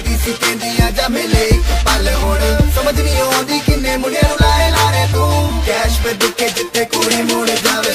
दी सी कहंदियां जा मिले एक पल हुण समझ नहीं आउंदी किन्ने मुंडियां नूं लाए लारे तू कैश पे दुखे जिथे कुड़ी मुड़ जावे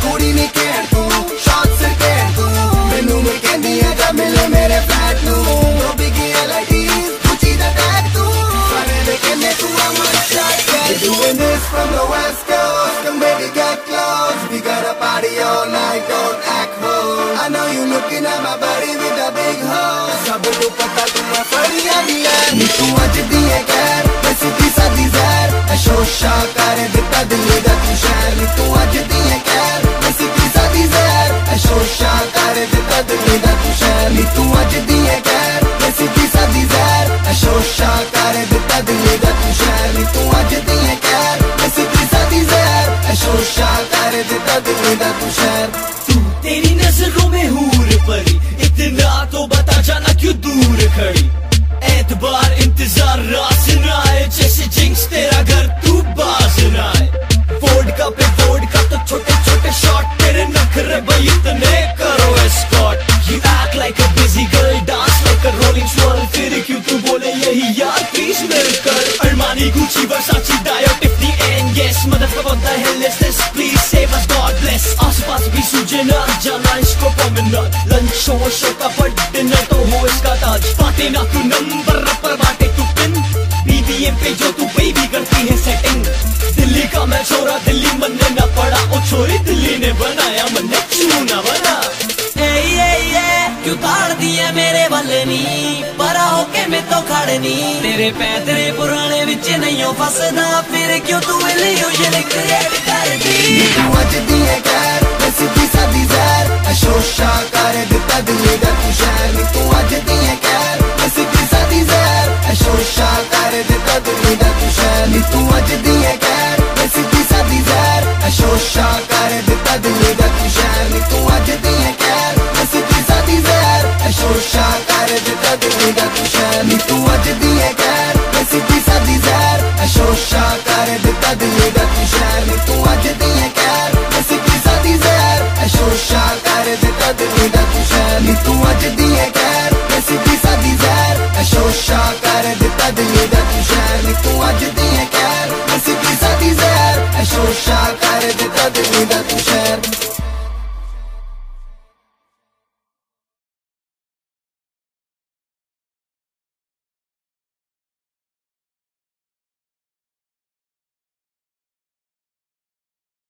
कुड़ी नहीं कहण तू शॉट से कहण तू मैनू मैं कहंदियां जा मिले मेरे फ्लैट नूं रोबी की एलआईडी गुची दा टैग तू सारे दे कहंदे तू अमर shot We're doing this from the west coast come baby get close we got a party all night don't act wrong I know you looking at my body with a big hole सब को पता तू फरिया दी है नी तू अज दी है कैर वैसी की सादी जहर अशोशा कर दिता दिल्ली दा तू शहर नी तू अज दी है कैर वैसी की सादी जहर अशोशा कर दिता दिल्ली दा तू शहर नी तू अज दी है कैर वैसी की सादी जहर अशोशा कर दिता दिल्ली दा तू शहर नी तू अज दी है कैर वैसी की सादी जहर अशोशा कर दिता दिल्ली दा तू शहर तेरी नजरों में हूर परी इतना तो बता जाना क्यों दूर खड़ी एतबार इंतजार रास न आए जैसे जिंक्स तेरा घर तू बाज न आए वोडका पे वोडका तो छोटे छोटे शॉट तेरे नखरे भाई इतने करो escort You act like a busy girl dance like a rolling swirl फिर क्यों तू बोले यही यार प्लीज मिलकर Armani Gucci Versace Dior Tiffany and yes motherfucker what the hell is this please save us God bless आस पास भी सूझे ना जाना इसको promenade lunch शो का बट डिनर तो हो इसका ताज बाटे ना तू नंबर पर बाटे तू पिन BBM पे जो तू बेबी करती है सेटिंग दिल्ली का मैं छोरा दिल्ली मनने ना पड़ा ओ छोरी दिल्ली ने बनाया मनने क्यों ना बना क्यों ताड़ दिए मेरे वाले नी परा होके मैं तो खड़नी तेरे पैतरे पुराने विच नहीं हो फसदा फिर क्यों तू इल्यूजन क्रिएट कर दी तू अज दी है कैर वैसी की सादी जहर अशोशा कर दिता दिल्ली दा तू शहर नी तू अज दी है कैर वैसी की सादी जहर अशोशा कर दिता दिल्ली दा तू शहर नी तू अज दी है कैर वैसी की सादी जहर अशोशा कर दिता दिल्ली दा तू शहर नी तू अज दी है कैर वैसी की सादी जहर अशोशा कर दिता दिल्ली दा तू शहर नी तू अज दी है कैर वैसी की सादी जहर अशोशा कर दिता दिल्ली दा तू शहर नी तू अज दी है कैर वैसी की सादी जहर अशोशा कर दिता दिल्ली दा तू शहर नी तू अज दी है कैर वैसी की सादी जहर अशोशा कर दिता दिल्ली दा तू शहर नी तू अज दी है कैर वैसी की सादी जहर अशोशा कर दिता दिल्ली